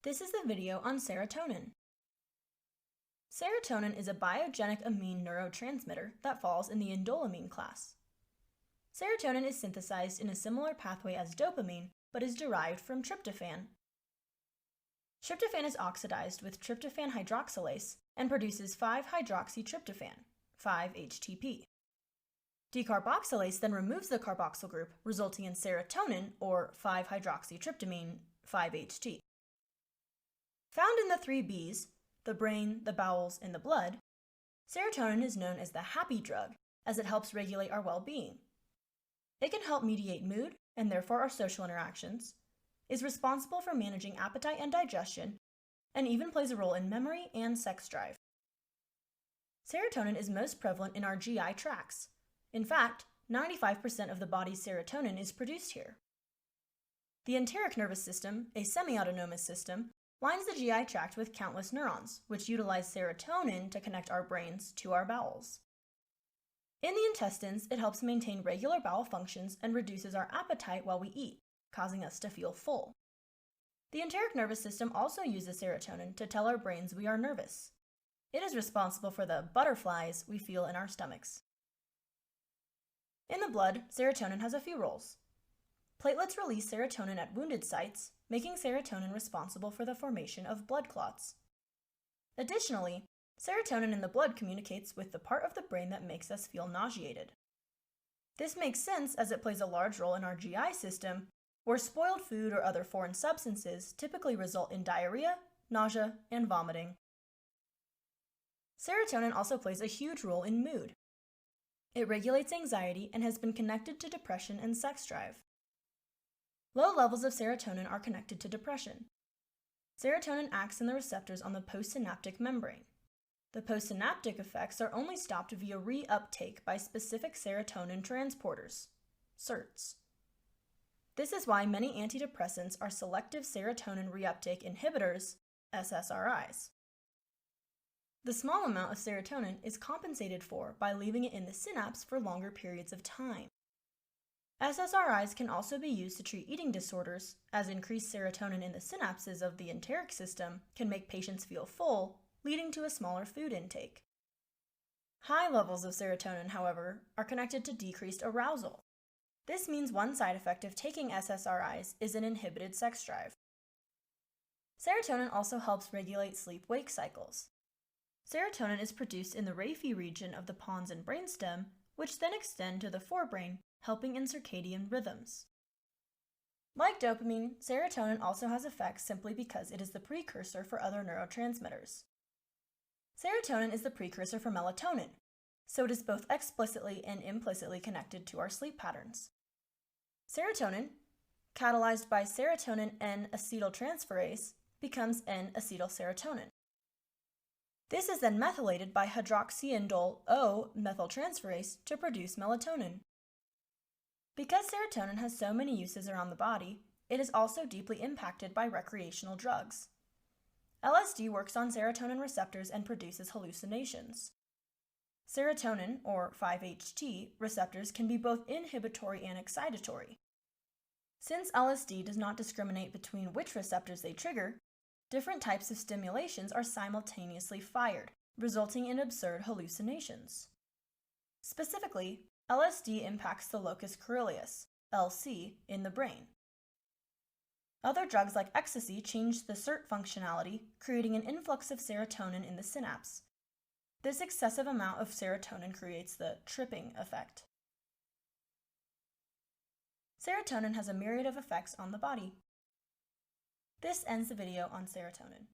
This is the video on serotonin. Serotonin is a biogenic amine neurotransmitter that falls in the indoleamine class. Serotonin is synthesized in a similar pathway as dopamine, but is derived from tryptophan. Tryptophan is oxidized with tryptophan hydroxylase and produces 5-hydroxytryptophan, 5-HTP. Decarboxylase then removes the carboxyl group, resulting in serotonin, or 5-hydroxytryptamine, 5-HT. Found in the 3 Bs, the brain, the bowels, and the blood, serotonin is known as the happy drug, as it helps regulate our well-being. It can help mediate mood, and therefore our social interactions, is responsible for managing appetite and digestion, and even plays a role in memory and sex drive. Serotonin is most prevalent in our GI tracts. In fact, 95% of the body's serotonin is produced here. The enteric nervous system, a semi-autonomous system, lines the GI tract with countless neurons, which utilize serotonin to connect our brains to our bowels. In the intestines, it helps maintain regular bowel functions and reduces our appetite while we eat, causing us to feel full. The enteric nervous system also uses serotonin to tell our brains we are nervous. It is responsible for the butterflies we feel in our stomachs. In the blood, serotonin has a few roles. Platelets release serotonin at wounded sites, making serotonin responsible for the formation of blood clots. Additionally, serotonin in the blood communicates with the part of the brain that makes us feel nauseated. This makes sense as it plays a large role in our GI system, where spoiled food or other foreign substances typically result in diarrhea, nausea, and vomiting. Serotonin also plays a huge role in mood. It regulates anxiety and has been connected to depression and sex drive. Low levels of serotonin are connected to depression. Serotonin acts in the receptors on the postsynaptic membrane. The postsynaptic effects are only stopped via reuptake by specific serotonin transporters, SERTs. This is why many antidepressants are selective serotonin reuptake inhibitors, SSRIs. The small amount of serotonin is compensated for by leaving it in the synapse for longer periods of time. SSRIs can also be used to treat eating disorders, as increased serotonin in the synapses of the enteric system can make patients feel full, leading to a smaller food intake. High levels of serotonin, however, are connected to decreased arousal. This means one side effect of taking SSRIs is an inhibited sex drive. Serotonin also helps regulate sleep-wake cycles. Serotonin is produced in the raphe region of the pons and brainstem, which then extend to the forebrain, helping in circadian rhythms. Like dopamine, serotonin also has effects simply because it is the precursor for other neurotransmitters. Serotonin is the precursor for melatonin, so it is both explicitly and implicitly connected to our sleep patterns. Serotonin, catalyzed by serotonin N-acetyltransferase, becomes N-acetylserotonin. This is then methylated by hydroxyindole O-methyltransferase to produce melatonin. Because serotonin has so many uses around the body, it is also deeply impacted by recreational drugs. LSD works on serotonin receptors and produces hallucinations. Serotonin, or 5-HT, receptors can be both inhibitory and excitatory. Since LSD does not discriminate between which receptors they trigger, different types of stimulations are simultaneously fired, resulting in absurd hallucinations. Specifically, LSD impacts the locus coeruleus, LC, in the brain. Other drugs like ecstasy change the SERT functionality, creating an influx of serotonin in the synapse. This excessive amount of serotonin creates the tripping effect. Serotonin has a myriad of effects on the body. This ends the video on serotonin.